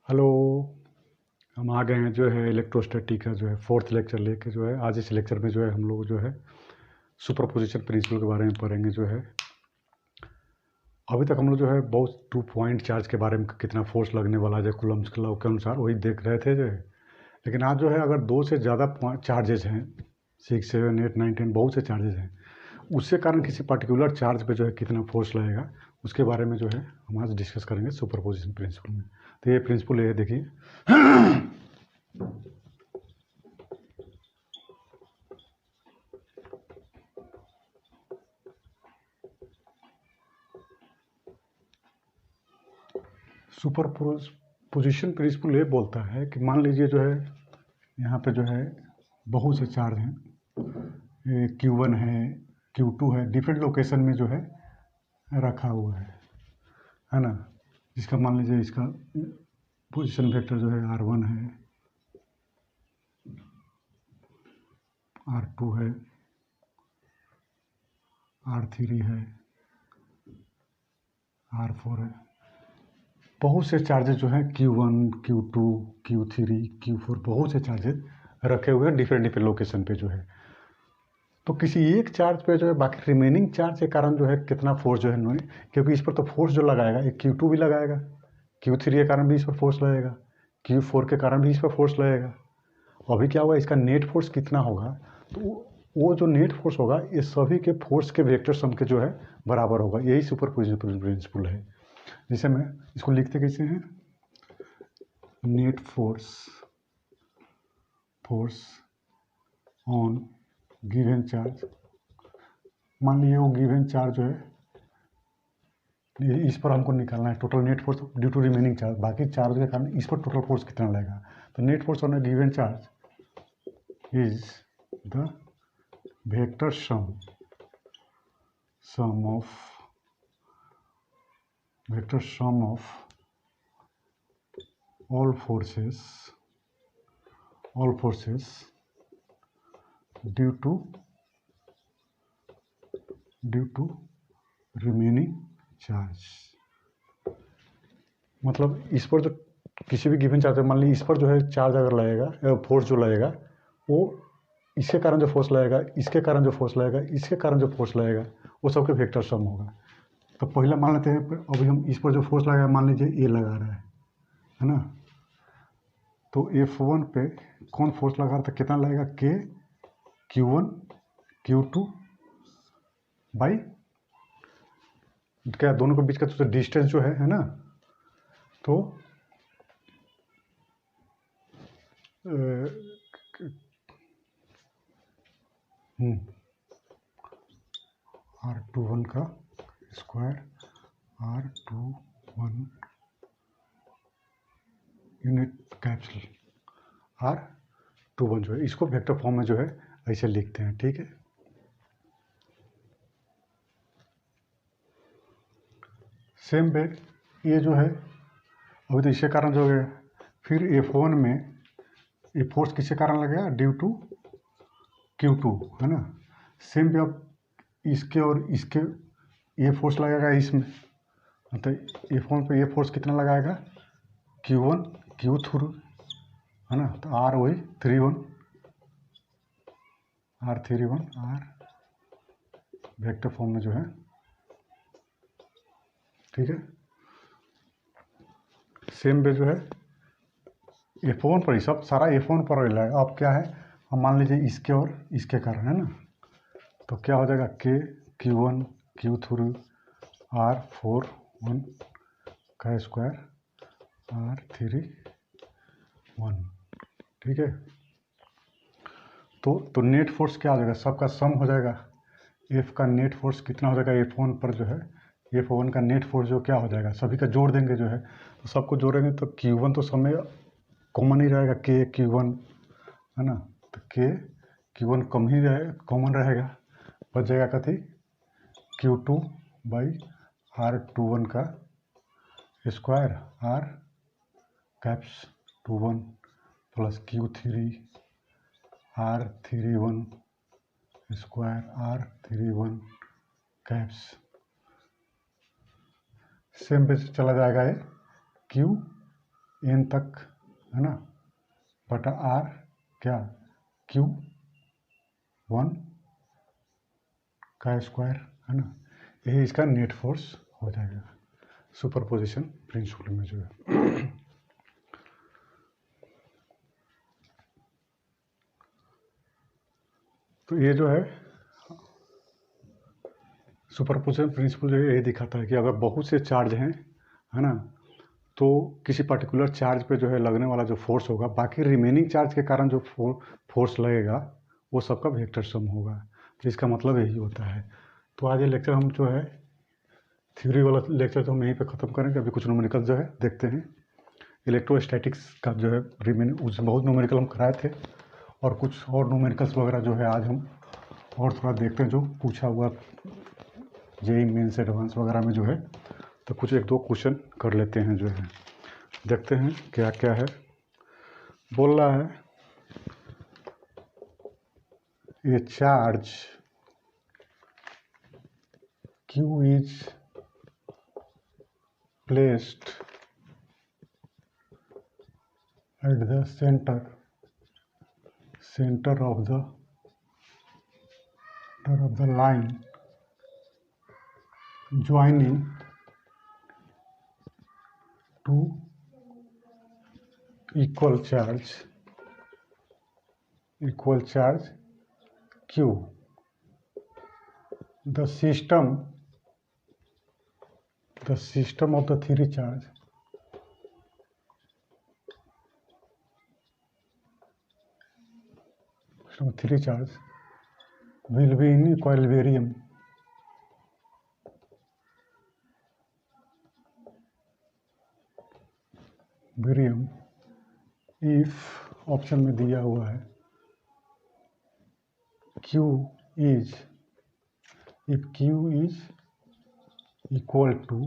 Hello. हम आ गए हैं जो है इलेक्ट्रोस्टैटिक का जो है फोर्थ लेक्चर लेके जो है आज इस लेक्चर में जो है हम लोग जो है सुपरपोजिशन प्रिंसिपल के बारे में पढ़ेंगे। जो है अभी तक हम लोग जो है बहुत 2 पॉइंट चार्ज के बारे में कितना फोर्स लगने वाला है कूलम्ब्स के लॉ के अनुसार वही देख रहे थे जो है। लेकिन आज जो है अगर दो से ज़्यादा चार्जेज हैं 6, 7, 8, 9, 10 बहुत से चार्जेज हैं उसके कारण किसी पर्टिकुलर चार्ज पे जो है कितना फोर्स लगेगा उसके बारे में जो है हम आज डिस्कस करेंगे सुपरपोजिशन प्रिंसिपल में। तो ये प्रिंसिपल ये देखिए सुपरपोजिशन प्रिंसिपल ये बोलता है कि मान लीजिए जो है यहाँ पे जो है बहुत से चार्ज हैं, Q1 है, Q2 है, डिफरेंट लोकेशन में जो है रखा हुआ है ना। जिसका मान लीजिए इसका पोजीशन वेक्टर जो है R1 है, R2 है, R3 है, R4 है। बहुत से चार्जेस जो हैं Q1, Q2, Q3, Q4 बहुत से चार्जेस रखे हुए हैं डिफरेंट लोकेशन पे जो है। तो किसी एक चार्ज पे जो है बाकी रिमेनिंग चार्ज के कारण जो है कितना फोर्स जो है इन्होंने, क्योंकि इस पर तो फोर्स जो लगाएगा एक Q2 भी लगाएगा, Q3 के कारण भी इस पर फोर्स लगेगा, Q4 के कारण भी इस पर फोर्स लगेगा। अभी क्या होगा इसका नेट फोर्स कितना होगा, तो वो जो नेट फोर्स होगा ये सभी के फोर्स के वेक्टर सम के जो है बराबर होगा। यही सुपरपोजिशन प्रिंसिपल है। जिसे मैं इसको लिखते कैसे हैं, net force on given charge. मान लीजिए वो गिवन चार्ज जो है इस पर हमको निकालना है total net force due to remaining charge, बाकी चार्ज के कारण इस पर टोटल फोर्स कितना लगेगा। तो net force on a given charge is the vector sum of all forces due to remaining charge। मतलब इस पर जो किसी भी गिवन चार्ज मान लीजिए इस पर जो है चार्ज अगर लगेगा, फोर्स जो लगेगा वो इसके कारण जो फोर्स लगेगा, इसके कारण जो फोर्स लगेगा, इसके कारण जो फोर्स लगेगा वो सबके वेक्टर सम होगा। तो पहला मान लेते हैं अभी हम इस पर जो फोर्स लगाएगा मान लीजिए ए लगा रहा है ना। तो F1 पे कौन फोर्स लगा रहा था, कितना लगेगा K Q1 Q2 बाई क्या दोनों के बीच का तो डिस्टेंस जो है ना। तो R21 का square R21 unit capsule R21 जो है इसको वेक्टर फॉर्म में जो है ऐसे लिखते हैं, ठीक है। सेम वे ये जो है अभी तो इसके कारण जो है फिर F1 में ये फोर्स किसके कारण लगेगा ड्यू टू Q2 है ना। सेम वे अब इसके और इसके ये फोर्स लगेगा इसमें, मतलब F1 पे ये फोर्स कितना लगाएगा Q1 Q3 है ना। तो R31 वेक्टर फॉर्म में जो है, ठीक है। सेम वे जो है F1 पर ही सब सारा F1 पर ही लगेगा। अब क्या है हम मान लीजिए इसके और इसके कारण है ना, तो क्या हो जाएगा K Q1 Q3 R41 का स्क्वायर R31, ठीक है। तो नेट फोर्स क्या हो जाएगा, सबका सम हो जाएगा। F का नेट फोर्स कितना हो जाएगा F1 पर जो है, F1 का नेट फोर्स जो क्या हो जाएगा सभी का जोड़ देंगे जो है, तो सबको जोड़ेंगे तो Q1 तो समय कॉमन ही रहेगा K Q1 है ना। तो K Q1 कॉमन रहेगा, बच जाएगा कथी Q2 बाई R21 का square R caps 21 plus Q3 R31 square R31 caps. Same पे चला जाएगा ये n तक, है ना, बटा r क्या Q1 का स्क्वायर, है ना, यही इसका नेट फोर्स हो जाएगा सुपरपोजिशन प्रिंसिपल में जो है। तो ये जो है सुपरपोजिशन प्रिंसिपल जो है ये दिखाता है कि अगर बहुत से चार्ज हैं, है ना, तो किसी पर्टिकुलर चार्ज पे जो है लगने वाला जो फोर्स होगा, बाकी रिमेनिंग चार्ज के कारण जो फोर्स लगेगा वो सबका वेक्टर सम होगा। तो इसका मतलब यही होता है। तो आज ये लेक्चर हम जो है थ्योरी वाला लेक्चर तो हम यहीं पे ख़त्म करेंगे। अभी कुछ न्यूमेरिकल जो है देखते हैं। इलेक्ट्रोस्टैटिक्स का जो है उसमें बहुत न्यूमेरिकल हम कराए थे, और कुछ और न्यूमेरिकल्स वगैरह जो है आज हम और थोड़ा देखते हैं जो पूछा हुआ जेईई मेंस एडवांस वगैरह में जो है। तो कुछ एक दो क्वेश्चन कर लेते हैं जो है, देखते हैं क्या क्या है। बोल रहा है ये charge Q is placed at the center of the line joining two equal charge Q. The system of the three charge will be in equilibrium if option में दिया हुआ है if Q is equal to,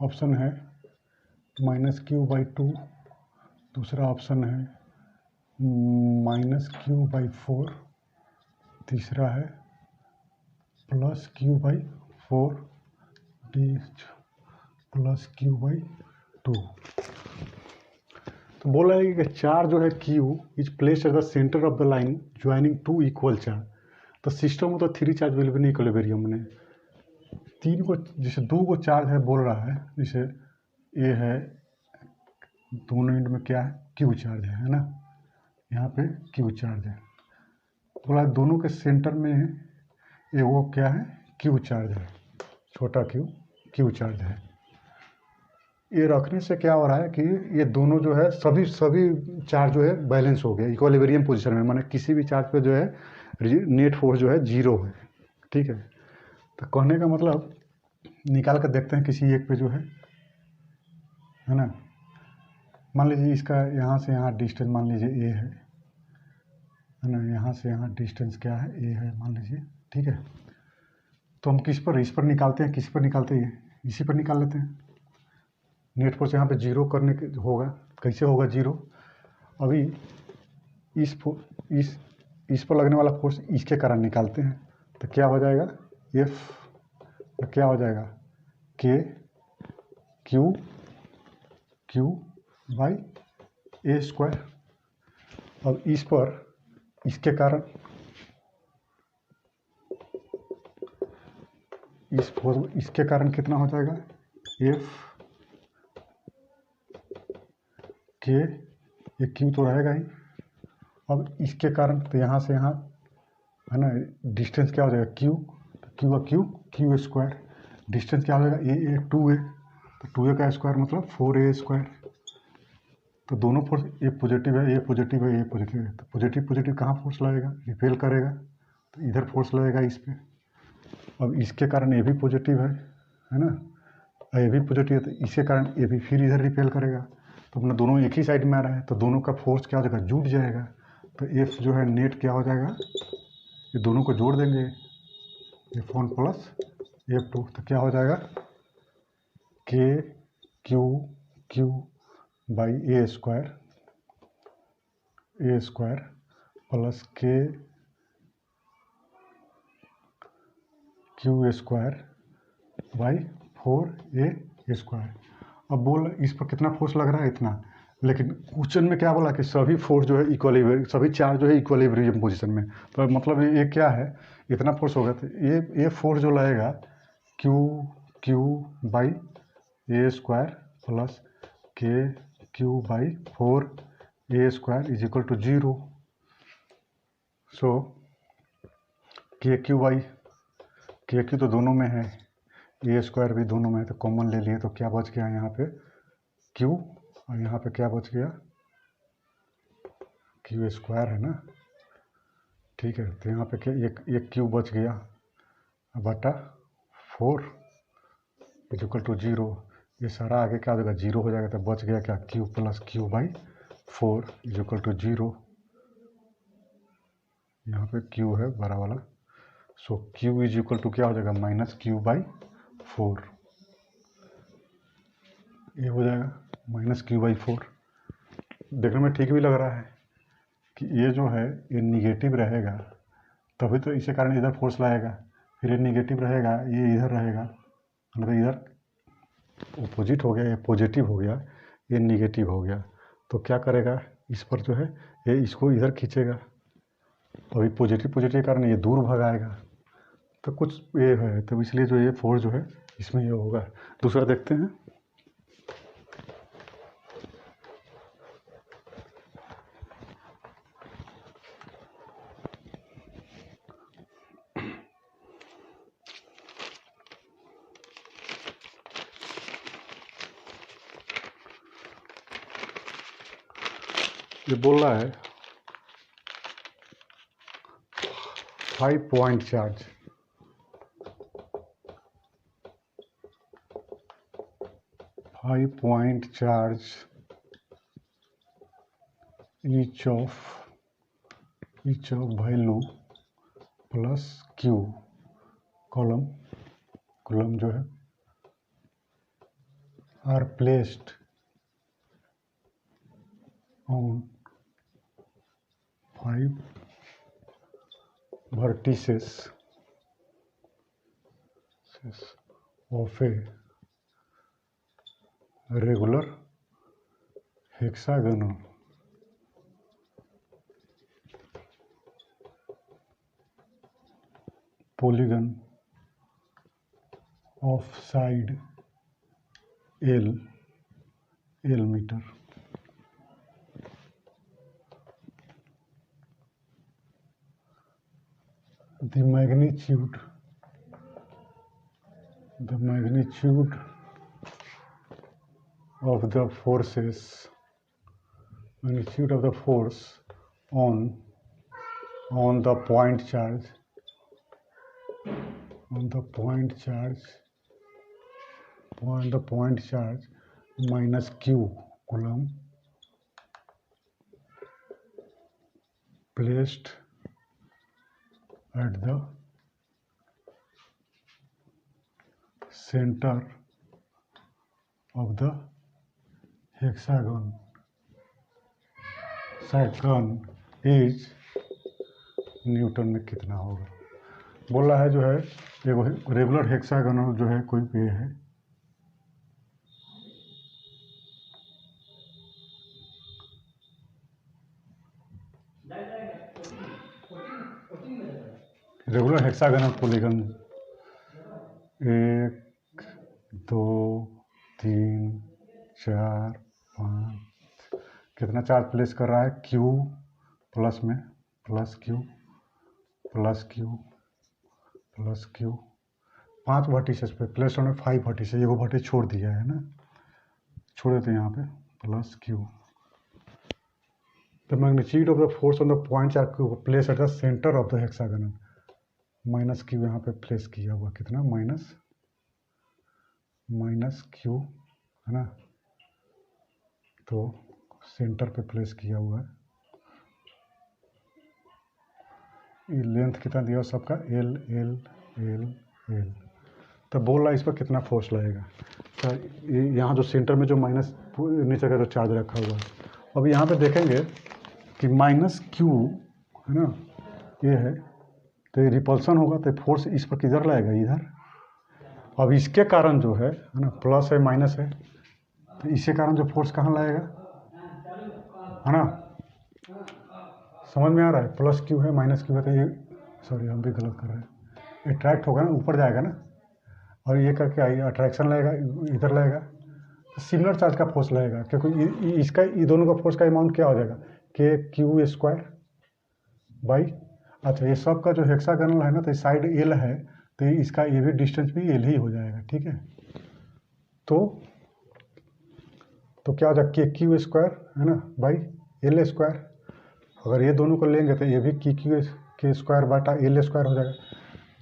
option है -Q/2, दूसरा option है -Q/4, तीसरा है +Q/4 +Q/2। तो बोला है कि चार्ज जो है Q is placed at the centre of the line joining two equal charge. तो system of the three charge will be in equilibrium में तीन को, जैसे दो को चार्ज है बोल रहा है, जैसे ये है दोनों एंड में क्या है Q चार्ज है ना, यहाँ पे Q चार्ज है। बोला दोनों के सेंटर में ये वो क्या है Q चार्ज है, छोटा Q चार्ज है। ये रखने से क्या हो रहा है कि ये दोनों जो है सभी चार्ज जो है बैलेंस हो गया इक्विलिब्रियम पोजीशन में, माने किसी भी चार्ज पे जो है नेट फोर्स जो है जीरो है। ठीक है, तो कहने का मतलब निकाल कर देखते हैं किसी एक पे जो है ना। मान लीजिए इसका यहाँ से यहाँ डिस्टेंस मान लीजिए ए है ना, यहाँ से यहाँ डिस्टेंस क्या है ए है मान लीजिए। ठीक है, तो हम इस पर निकालते हैं, किस पर निकालते हैं, इसी पर निकाल लेते हैं। नेट फोर्स यहाँ पे जीरो करने के होगा, कैसे होगा जीरो, अभी इस पर लगने वाला फोर्स इसके कारण निकालते हैं। तो क्या हो जाएगा F, तो क्या हो जाएगा K Q/A²। अब इस पर इसके कारण इसके कारण कितना हो जाएगा F K, ये Q तो रहेगा ही। अब इसके कारण तो यहाँ से यहाँ है ना डिस्टेंस क्या हो जाएगा Q, तो Q² डिस्टेंस क्या हो जाएगा A 2A, तो 2A का स्क्वायर मतलब 4A²। तो दोनों फोर्स ए पॉजिटिव है, तो पॉजिटिव कहाँ फोर्स लगेगा, रिपेल करेगा, तो इधर फोर्स लगेगा इस पे। अब इसके कारण ए भी पॉजिटिव है ना, ये भी पॉजिटिव है, तो इसके कारण ये भी फिर इधर रिपेल करेगा। तो अपना दोनों एक ही साइड में आ रहा है, तो दोनों का फोर्स क्या हो जाएगा जुट जाएगा। तो F जो है नेट क्या हो जाएगा, ये दोनों को जोड़ देंगे F1 + F2, तो क्या हो जाएगा K Q/A² plus K Q²/4A²। अब बोल इस पर कितना फोर्स लग रहा है, इतना। लेकिन क्वेश्चन में क्या बोला कि सभी फोर्स जो है इक्वली, सभी चार्ज जो है इक्वलिब्रियम पोजीशन में। तो मतलब ये क्या है, इतना फोर्स होगा तो ये फोर्स जो लगेगा q by a square plus q by 4a² is equal to 0। So k q तो दोनों में है, a² भी दोनों में है, तो कॉमन ले लिए तो क्या बच गया यहाँ पे क्यू, और यहाँ पे क्या बच गया क्यू² है ना, ठीक है। तो यहाँ पे क्या एक क्यू बच गया बटा 4 इज इक्वल टू 0। ये सारा आगे क्या हो जाएगा 0 हो जाएगा, तो बच गया क्या q plus q by 4 is equal to 0। यहाँ पे क्यू है बड़ा वाला, so q is equal to क्या हो जाएगा माइनस क्यू बाई 4, ये हो जाएगा माइनस क्यू बाई 4। देखने में ठीक भी लग रहा है कि ये जो है ये निगेटिव रहेगा, तभी तो इसी कारण इधर फोर्स लाएगा, फिर ये निगेटिव रहेगा ये इधर रहेगा, मतलब इधर अपोजिट हो गया, ये पॉजिटिव हो गया, ये निगेटिव हो गया, तो क्या करेगा इस पर जो है ये इसको इधर खींचेगा, अभी पॉजिटिव के कारण ये दूर भगाएगा, तो कुछ ये है, तो इसलिए जो ये फोर्स जो है इसमें ये होगा। दूसरा देखते हैं, ये बोल रहा है 5 point charge, each of value plus q coulomb जो है are placed on 5 vertices of a regular hexagonal polygon of side L meter. The magnitude of the force on the point charge minus q coulomb placed at the center of the hexagon is Newton में कितना होगा। बोल रहा है जो है एक regular hexagonal जो है कोई पे है, रेगुलर हेक्सागोनल पॉलीगन 1 2 3 4 5 कितना चार्ज प्लेस कर रहा है क्यू प्लस में प्लस क्यू 5 वर्टिसेस पे प्लेस होने 5 वर्टिसेस, एगो वर्टिस छोड़ दिया है ना, छोड़ देते हैं यहाँ पे plus Q. The magnitude of the force on the point charge place at the centre of the hexagonal, minus Q यहाँ पे प्लेस किया हुआ कितना माइनस क्यू है ना, तो सेंटर पे प्लेस किया हुआ है। ये लेंथ कितना दिया सबका एल एल एल एल, तो बोल रहा है इस पर कितना फोर्स लगेगा। तो यहाँ जो सेंटर में जो माइनस नीचे का जो चार्ज रखा हुआ है, अब यहाँ पे देखेंगे कि माइनस क्यू है ना, ये है, तो रिपल्सन होगा तो फोर्स इस पर किधर लगेगा इधर। अब इसके कारण जो है ना प्लस है माइनस है, तो इसके कारण जो फोर्स कहाँ लगेगा है ना, समझ में आ रहा है। प्लस क्यू है माइनस क्यू है, तो ये सॉरी हम भी गलत कर रहे हैं। अट्रैक्ट होगा ना, ऊपर जाएगा ना, और ये करके आई अट्रैक्शन लगेगा, इधर लगेगा, तो सिमिलर चार्ज का फोर्स लगेगा, क्योंकि इसका ये दोनों का फोर्स का अमाउंट क्या हो जाएगा, के क्यू स्क्वायर बाई, अच्छा ये सब का जो हेक्सागोनल है ना, तो साइड एल है, तो इसका ये भी डिस्टेंस भी एल ही हो जाएगा, ठीक है। तो क्या हो जाएगा, के क्यू स्क्वायर है ना बाई एल स्क्वायर। अगर ये दोनों को लेंगे तो ये भी के क्यू के स्क्वायर बाटा एल स्क्वायर हो जाएगा।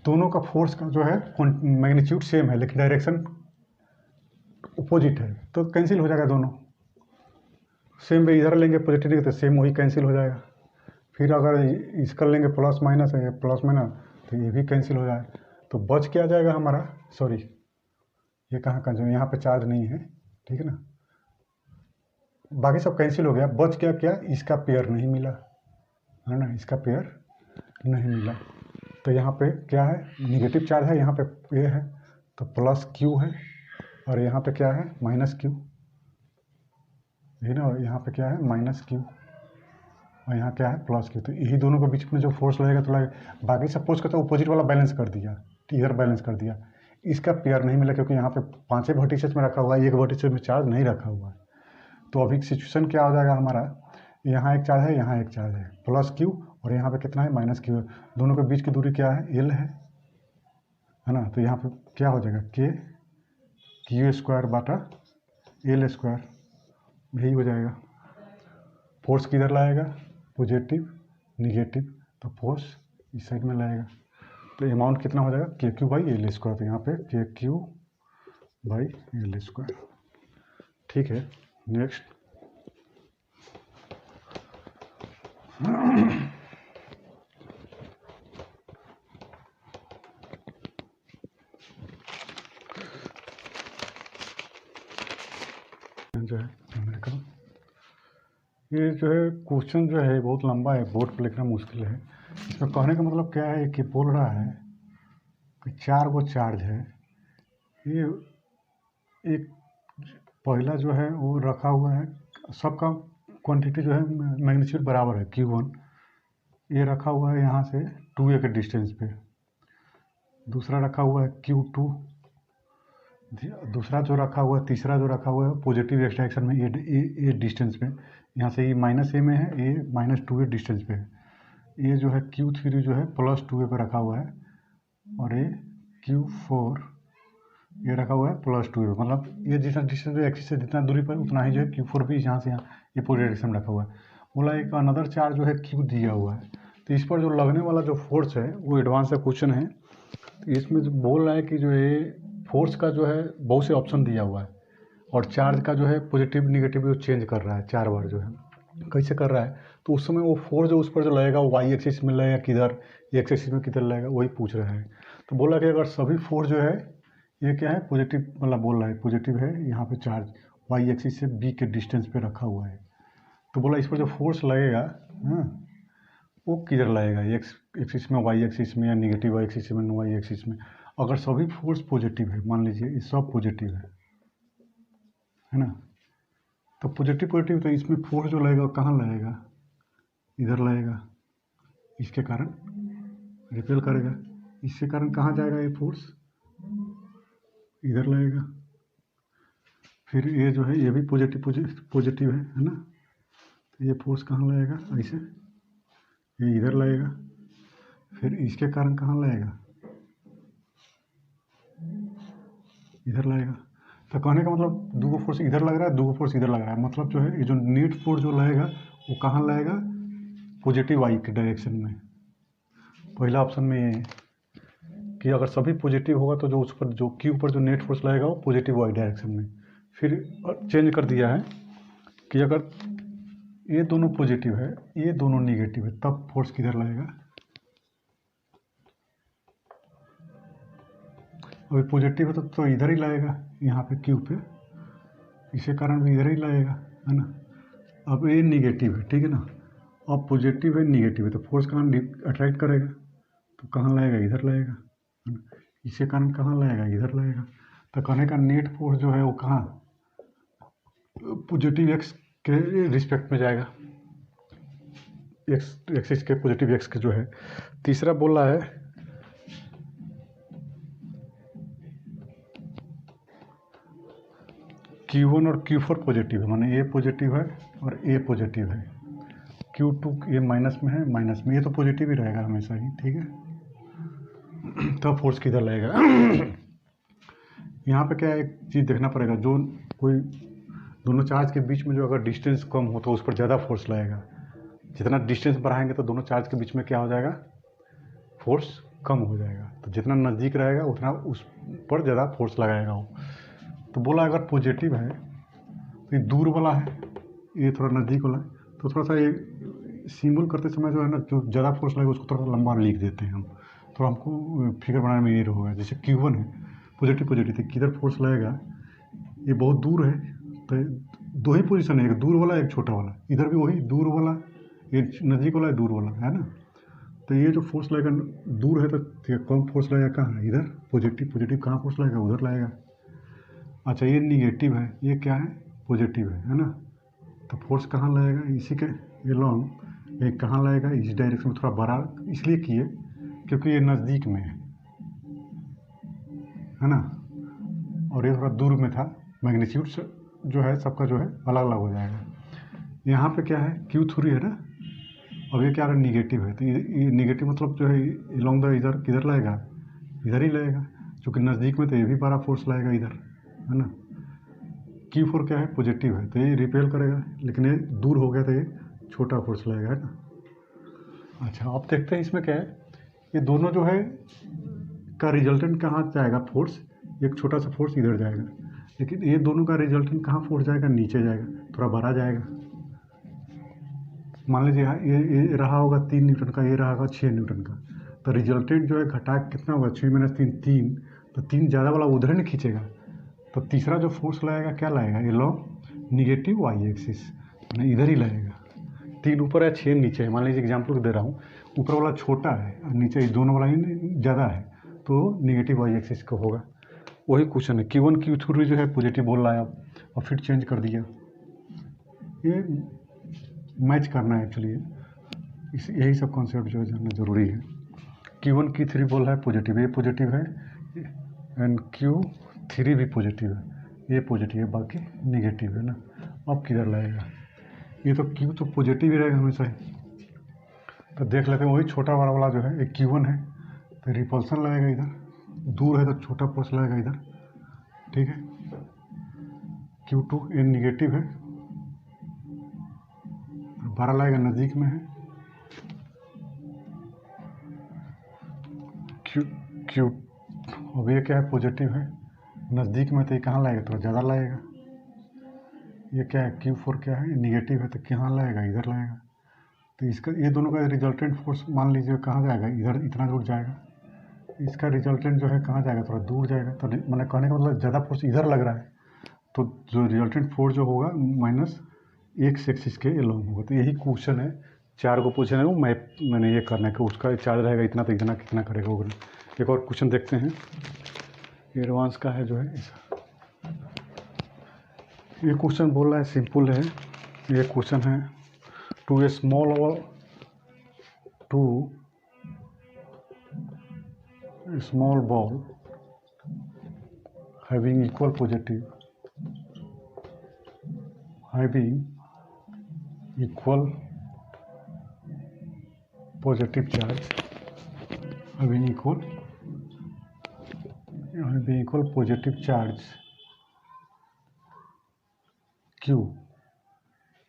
दोनों का फोर्स का जो है मैग्नीट्यूड सेम है, लेकिन डायरेक्शन अपोजिट है, तो कैंसिल हो जाएगा दोनों। सेम वे इधर लेंगे पॉजिटिव तो सेम वही कैंसिल हो जाएगा। फिर अगर इसका लेंगे प्लस माइनस है, प्लस माइनस, तो ये भी कैंसिल हो जाएगा। तो बच क्या जाएगा हमारा, सॉरी ये कहाँ कैंसिल, यहाँ पे चार्ज नहीं है, ठीक है ना, बाकी सब कैंसिल हो गया। बच क्या क्या, इसका पेयर नहीं मिला है ना, इसका पेयर नहीं मिला। तो यहाँ पे क्या है, निगेटिव चार्ज है, यहाँ पे ये है तो प्लस क्यू है, और यहाँ पे क्या है माइनस क्यू, यही ना, यहाँ पे क्या है माइनस क्यू, और यहाँ क्या है प्लस क्यू। तो यही दोनों के बीच में जो फोर्स लगेगा तो लगेगा। बाकी सपोज करते अपोजिट वाला बैलेंस कर दिया, इधर बैलेंस कर दिया, इसका पेयर नहीं मिला, क्योंकि यहाँ पे 5 वर्टिसेस में रखा हुआ है, एक वर्टिसेस में चार्ज नहीं रखा हुआ है। तो अभी सिचुएशन क्या हो जाएगा हमारा, यहाँ एक चार्ज है, यहाँ एक चार्ज है, प्लस क्यू, और यहाँ पे कितना है माइनस क्यू है। दोनों के बीच की दूरी क्या है, एल है ना। तो यहाँ पे क्या हो जाएगा, के क्यू स्क्वायर बाटा एल स्क्वायर, यही हो जाएगा। फोर्स किधर लाएगा, पॉजिटिव निगेटिव, तो फोर्स इस साइड में लाएगा। तो अमाउंट कितना हो जाएगा, के क्यू बाई एल स्क्वायर। तो यहाँ पे के क्यू बाई एल स्क्वायर, ठीक है। नेक्स्ट जो है न्यूमेरिकल, ये जो है क्वेश्चन जो है बहुत लंबा है, बोर्ड पर लिखना मुश्किल है। इसमें कहने का मतलब क्या है कि बोल रहा है कि 4 वो चार्ज है, ये एक पहला जो है वो रखा हुआ है, सबका क्वांटिटी जो है मैग्नीट्यूड बराबर है, Q1 ये रखा हुआ है यहाँ से 2a के डिस्टेंस पे। दूसरा रखा हुआ है Q2, दूसरा जो रखा हुआ है, तीसरा जो रखा हुआ है पॉजिटिव एक्स डायरेक्शन में, ये डिस्टेंस पे, यहाँ से ये माइनस ए में है, ये माइनस 2a डिस्टेंस पे है। ये जो है Q3 जो है प्लस 2a पे रखा हुआ है, और ये Q4 ये रखा हुआ है प्लस 2a, मतलब ये जितना डिस्टेंस पे एक्सिस से जितना दूरी पर उतना ही जो है Q4 भी यहाँ से यहाँ ये पूरे डायरेक्शन में रखा हुआ है। बोला एक अनदर चार्ज जो है Q दिया हुआ है, तो इस पर जो लगने वाला जो फोर्स है वो एडवांस का क्वेश्चन है। तो इसमें जो बोल रहा है कि जो ये फोर्स का जो है बहुत से ऑप्शन दिया हुआ है, और चार्ज का जो है पॉजिटिव निगेटिव जो चेंज कर रहा है 4 बार जो है, कैसे कर रहा है, तो उस समय वो फोर्स जो उस पर जो लगेगा वो वाई एक्सिस में लगेगा किधर, एक्स एक्सिस में किधर लगेगा, वही पूछ रहा है। तो बोला कि अगर सभी फोर्स जो है ये क्या है पॉजिटिव, मतलब बोल रहा है पॉजिटिव है, यहाँ पे चार्ज वाई एक्सिस से बी के डिस्टेंस पे रखा हुआ है, तो बोला इस पर जो फोर्स लगेगा वो किधर लगेगा, एक्स एक्सिस में, वाई एक्सिस में, या निगेटिव वाई एक्सिस में, वाई एक्सिस में। अगर सभी फोर्स पॉजिटिव है, मान लीजिए ये सब पॉजिटिव है ना, तो पॉजिटिव पॉजिटिव, तो इसमें फोर्स जो लगेगा कहाँ लगेगा, इधर लगेगा, इसके कारण रिपेल करेगा, इसके कारण कहाँ जाएगा ये फोर्स, इधर लगेगा। फिर ये जो है ये भी पॉजिटिव है ना, तो ये फोर्स कहाँ लगेगा, ऐसे ये इधर लगेगा, फिर इसके कारण कहाँ लगेगा, इधर लगेगा। तो कहने का मतलब दो फोर्स इधर लग रहा है, दो फोर्स इधर लग रहा है, मतलब जो है ये जो नेट फोर्स जो लगेगा वो कहाँ लगेगा, पॉजिटिव वाई के डायरेक्शन में। पहला ऑप्शन में ये है कि अगर सभी पॉजिटिव होगा तो जो उस पर जो क्यू पर जो नेट फोर्स लगेगा वो पॉजिटिव वाई डायरेक्शन में। फिर चेंज कर दिया है कि अगर ये दोनों पॉजिटिव है, ये दोनों निगेटिव है, तब फोर्स किधर लगेगा, अभी पॉजिटिव है तो इधर ही लगेगा, यहाँ पे क्यू पे, इसके कारण भी इधर ही लगेगा, है ना। अब ये निगेटिव है, ठीक है ना, अब पॉजिटिव है निगेटिव है, तो फोर्स कहाँ अट्रैक्ट करेगा, तो कहाँ लगेगा, इधर लगेगा, है ना। इसके कारण कहाँ लगेगा, इधर लगेगा। तो कहने का नेट फोर्स जो है वो कहाँ, पॉजिटिव एक्स के रिस्पेक्ट में जाएगा, एक्स एक्सिस के पॉजिटिव एक्स के जो है। तीसरा बोल रहा है Q1 और Q4 पॉजिटिव है, माने ए पॉजिटिव है और ए पॉजिटिव है, Q2 ये माइनस में है, माइनस में, ये तो पॉजिटिव ही रहेगा हमेशा ही, ठीक है। तो फोर्स किधर लगेगा? यहाँ पे क्या एक चीज़ देखना पड़ेगा, जो कोई दोनों चार्ज के बीच में जो अगर डिस्टेंस कम हो तो उस पर ज़्यादा फोर्स लगेगा, जितना डिस्टेंस बढ़ाएंगे तो दोनों चार्ज के बीच में क्या हो जाएगा, फोर्स कम हो जाएगा। तो जितना नज़दीक रहेगा उतना उस पर ज़्यादा फोर्स लगाएगा वो। तो बोला अगर पॉजिटिव है तो ये दूर वाला है, ये थोड़ा नज़दीक वाला है, तो थोड़ा सा ये सिंबल करते समय जो है ना, जो ज़्यादा फोर्स लगेगा उसको थोड़ा लंबा लिख देते हैं हम, तो हमको फिगर बनाने में ये होगा। जैसे Q1 है पॉजिटिव तो किधर फोर्स लगेगा, ये बहुत दूर है तो दो ही पोजीशन है, एक दूर वाला एक छोटा वाला, इधर भी वही दूर वाला, ये नज़दीक वाला दूर वाला है ना। तो ये जो फोर्स लगेगा दूर है तो कम फोर्स लगेगा कहाँ है, इधर पॉजिटिव कहाँ फोर्स लगेगा, उधर लगेगा। अच्छा ये निगेटिव है, ये क्या है, पॉजिटिव है ना। तो फोर्स कहाँ लगेगा, इसी के ये लॉन्ग, ये कहाँ लगेगा, इस डायरेक्शन में थोड़ा बड़ा इसलिए किए क्योंकि ये नज़दीक में है ना, और ये थोड़ा दूर में था। मैग्नीट्यूड जो है सबका जो है अलग अलग हो जाएगा। यहाँ पे क्या है Q3 है ना, अब ये क्या है निगेटिव है, तो ये निगेटिव मतलब जो है लॉन्ग द इधर किधर लगेगा, इधर ही लगेगा, क्योंकि नज़दीक में तो ये भी बड़ा फोर्स लगेगा इधर है ना। Q4 क्या है, पॉजिटिव है तो ये रिपेल करेगा, लेकिन ये दूर हो गया तो ये छोटा फोर्स लगेगा है ना। अच्छा आप देखते हैं इसमें क्या है, ये दोनों जो है का रिजल्टेंट कहाँ जाएगा फोर्स, एक छोटा सा फोर्स इधर जाएगा, लेकिन ये दोनों का रिजल्टेंट कहाँ फोर्स जाएगा, नीचे जाएगा, थोड़ा बड़ा जाएगा। मान लीजिए ये रहा होगा 3 न्यूटन का, ये रहा होगा 6 न्यूटन का, तो रिजल्टेंट जो है घटा कितना होगा, 6 - 3 3, तो 3 ज़्यादा वाला उधर नहीं खींचेगा, तो तीसरा जो फोर्स लगेगा क्या लगेगा, ये लॉन्ग निगेटिव वाई एक्सिस मैंने इधर ही लगेगा। 3 ऊपर है 6 नीचे है, मान लीजिए एग्जाम्पल दे रहा हूँ, ऊपर वाला छोटा है और नीचे दोनों वाला ही ज़्यादा है, तो निगेटिव वाई एक्सिस का होगा। वही क्वेश्चन है, Q1 Q3 जो है पॉजिटिव बोल रहा है अब, और फिर चेंज कर दिया, ये मैच करना है एक्चुअली, यही सब कॉन्सेप्ट जो है जानना ज़रूरी है। Q1 Q3 बोल रहा है पॉजिटिव, ये पॉजिटिव है, एंड Q3 भी पॉजिटिव है, ये पॉजिटिव है, बाकी निगेटिव है ना। अब किधर लगेगा, ये तो Q तो पॉजिटिव ही रहेगा हमेशा ही, तो देख लेते हैं वही छोटा वाला जो है एक Q1 है, तो रिपल्सन लगेगा इधर, दूर है तो छोटा फोर्स लगेगा इधर, ठीक है। Q2 ये निगेटिव है, 12 लगेगा नज़दीक में है, Q अब ये क्या है पॉजिटिव है, नज़दीक में तो ये कहाँ लगेगा, थोड़ा ज़्यादा लगेगा। ये क्या है Q4 क्या है, निगेटिव है तो कहाँ लगेगा, इधर लगेगा। तो इसका ये दोनों का रिजल्टेंट फोर्स मान लीजिए कहाँ जाएगा, इधर इतना दूर जाएगा, इसका रिजल्टेंट जो है कहाँ जाएगा, थोड़ा दूर जाएगा। तो मैंने कहने का मतलब ज़्यादा फोर्स इधर लग रहा है, तो जो रिजल्टेंट फोर्स जो होगा माइनस एक्स एक्सिस के लॉन्ग होगा। तो यही क्वेश्चन है, 4 को पूछे वो मैंने ये करना है कि उसका चार्ज रहेगा इतना तो इतना कितना करेगा वो। एक और क्वेश्चन देखते हैं, एडवांस का है जो है ऐसा। ये क्वेश्चन बोल रहा है सिंपल है, ये क्वेश्चन है to a small ball having equal positive charge, having equal positive charge Q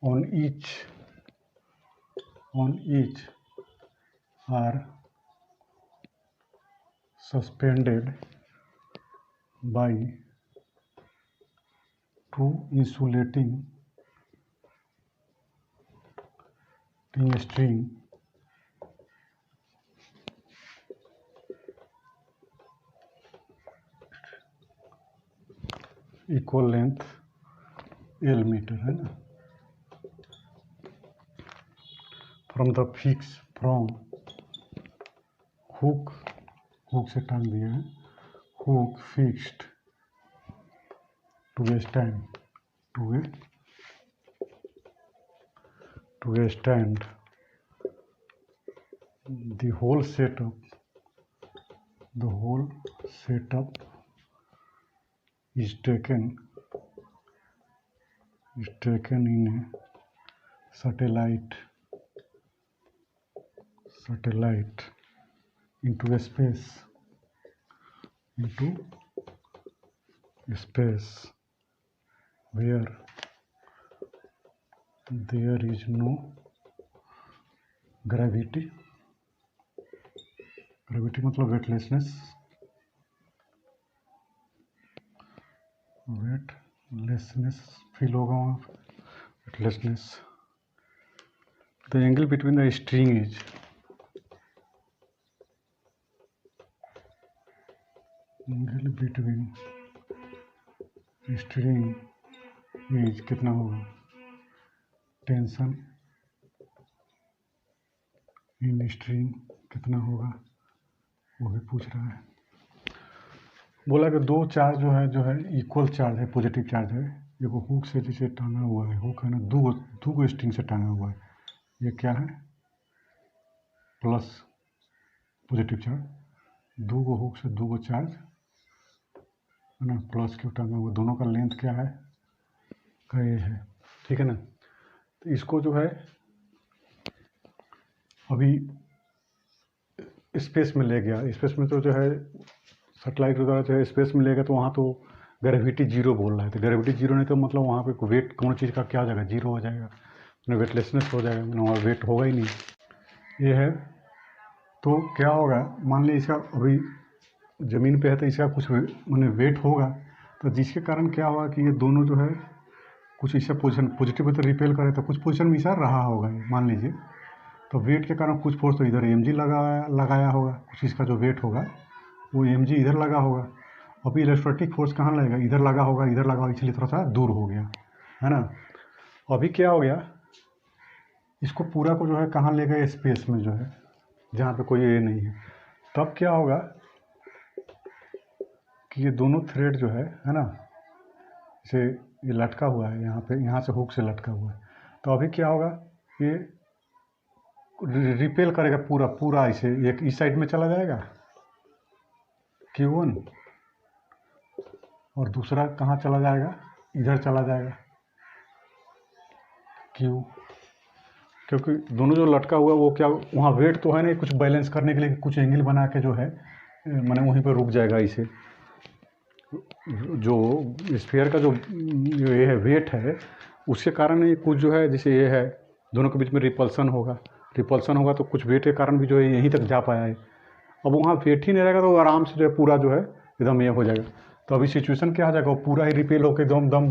on each are suspended by 2 insulating string equal length L metre है ना, from हुक से टांग दिया है, hook fixed to a to stand the whole setup is taken in a satellite into space where there is no gravity मतलब weightlessness feel होगा वहाँ weightlessness. The angle between the string is कितना होगा, tension in string कितना होगा वो भी पूछ रहा है। बोला कि दो चार्ज जो है इक्वल चार्ज है, पॉजिटिव चार्ज है, ये को हुक से जिसे टांगा हुआ है, हुक है ना, दो को स्ट्रिंग से टांगा हुआ है, ये क्या है प्लस पॉजिटिव चार्ज, दो को हुक से दो को चार्ज है ना, प्लस क्यों टांगा हुआ, दोनों का लेंथ क्या है का ये है, ठीक है ना। तो इसको जो है अभी स्पेस में ले गया, स्पेस में तो जो है सैटेलाइट द्वारा जो है स्पेस में ले गया, तो वहाँ तो ग्रेविटी जीरो बोल रहा है, तो ग्रेविटी जीरो नहीं तो मतलब वहाँ पे वेट कौन चीज़ का क्या हो जाएगा, जीरो हो जाएगा, वेटलेसनेस हो जाएगा, वहाँ वेट होगा ही नहीं, ये है। तो क्या होगा, मान लीजिए इसका अभी ज़मीन पे है तो इसका कुछ मैंने वेट होगा, तो जिसके कारण क्या होगा कि ये दोनों जो है कुछ ऐसा पोजीशन पॉजिटिव तो रिपेल करे, तो कुछ पोजीशन में ऐसा रहा होगा मान लीजिए, तो वेट के कारण कुछ फोर्स तो इधर mg लगाया होगा, कुछ इसका जो वेट होगा वो mg इधर लगा होगा। अभी इलेक्ट्रोस्टैटिक फोर्स कहाँ लगेगा, इधर लगा होगा, इसलिए थोड़ा सा दूर हो गया है ना। अभी क्या हो गया, इसको पूरा को जो है कहाँ ले गए, स्पेस में जो है जहाँ पे कोई ये नहीं है। तब क्या होगा कि ये दोनों थ्रेड जो है ना, इसे ये लटका हुआ है यहाँ पे, यहाँ से हुक से लटका हुआ है, तो अभी क्या होगा, ये रिपेल करेगा पूरा इसे, एक इस साइड में चला जाएगा Q1 और दूसरा कहाँ चला जाएगा, इधर चला जाएगा Q, क्योंकि दोनों जो लटका हुआ वो क्या वहाँ वेट तो है नहीं, कुछ बैलेंस करने के लिए कुछ एंगल बना के जो है मैंने वहीं पर रुक जाएगा, इसे जो स्फीयर का जो ये है वेट है उसके कारण ये कुछ जो है, जैसे ये है दोनों के बीच में रिपल्सन होगा तो कुछ वेट के कारण भी जो है यहीं तक जा पाया है। अब वहाँ वेट ही नहीं रहेगा तो आराम से जो है पूरा जो है एकदम ये हो जाएगा। तो अभी सिचुएशन क्या आ जाएगा, वो पूरा ही रिपेल होकर दम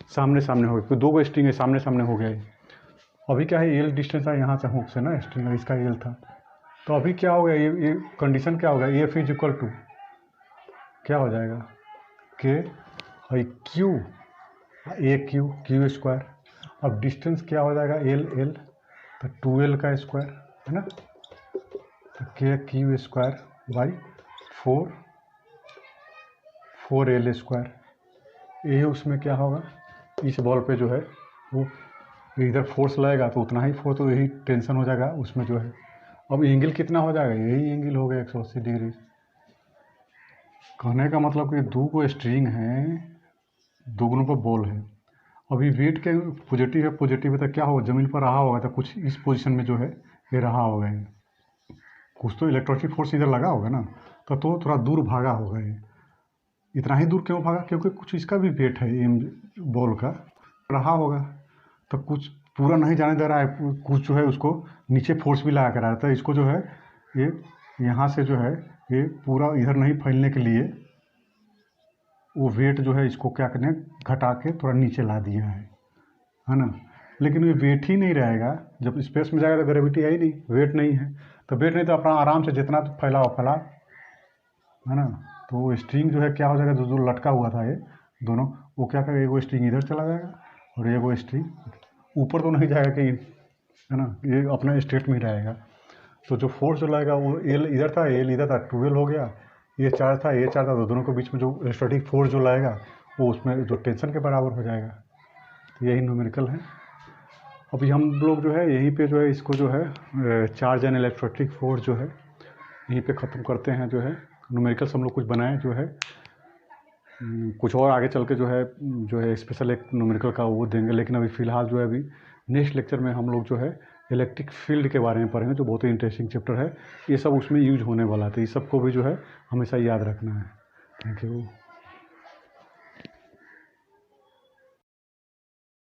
सामने हो गया, दो गो स्ट्रिंग है सामने हो गया है। अभी क्या है, एल डिस्टेंस है यहाँ से हुक से ना, स्ट्रिंग इसका एल था, तो अभी क्या हो गया, ये कंडीशन क्या होगा, एफ इज इक्वल टू क्या हो जाएगा के क्यू स्क्वायर। अब डिस्टेंस क्या हो जाएगा, एल तो 2l का स्क्वायर है ना, तो के Q square by 4l square. ये उसमें क्या होगा, इस बॉल पे जो है वो इधर फोर्स लगेगा तो उतना ही फोर्स, तो यही टेंशन हो जाएगा उसमें जो है। अब एंगल कितना हो जाएगा, यही एंगल हो गया 180 डिग्री। कहने का मतलब कि दो को स्ट्रिंग है, दोनों पर बॉल है, अभी वेट के पॉजिटिव है तो क्या होगा, ज़मीन पर रहा होगा तो कुछ इस पोजीशन में जो है ये रहा होगा, ये कुछ तो इलेक्ट्रोस्टैटिक फोर्स इधर लगा होगा ना, तो थोड़ा दूर भागा होगा। ये इतना ही दूर क्यों भागा, क्योंकि कुछ इसका भी वेट है एम बॉल का रहा होगा, तो कुछ पूरा नहीं जाने दे रहा है, कुछ जो है उसको नीचे फोर्स भी लगा कर रहा है, तो इसको जो है ये यहाँ से जो है ये पूरा इधर नहीं फैलने के लिए वो वेट जो है इसको क्या करने घटा के थोड़ा नीचे ला दिया है ना। लेकिन ये वेट ही नहीं रहेगा, जब स्पेस में जाएगा तो ग्रेविटी है ही नहीं, वेट नहीं है, तो वेट नहीं तो अपना आराम से जितना तो फैला है ना। तो वो स्ट्रिंग जो है क्या हो जाएगा, जो लटका हुआ था ये दोनों, वो क्या करेगा, एगो स्ट्रिंग इधर चला जाएगा और एगो स्ट्रिंग ऊपर तो नहीं जाएगा कहीं है ना, ये अपना स्टेट में ही रहेगा। तो जो फोर्स जो लगेगा वो एल इधर था, एल इधर था, 2l हो गया, ये चार्ज था, तो दोनों के बीच में जो स्टैटिक फोर्स जो लगेगा वो उसमें जो टेंशन के बराबर हो जाएगा। तो यही न्यूमेरिकल है। अभी हम लोग जो है यहीं पे जो है इसको जो है चार्ज एंड इलेक्ट्रोस्टैटिक फोर्स जो है यहीं पे ख़त्म करते हैं। जो है न्यूमेरिकल्स हम लोग कुछ बनाए जो है, कुछ और आगे चल के जो है स्पेशल एक न्यूमेरिकल का वो देंगे, लेकिन अभी फ़िलहाल जो है अभी नेक्स्ट लेक्चर में हम लोग जो है इलेक्ट्रिक फील्ड के बारे में पढ़ेंगे, जो बहुत ही इंटरेस्टिंग चैप्टर है। ये सब उसमें यूज होने वाला है, तो ये सबको भी जो है हमेशा याद रखना है। Thank you.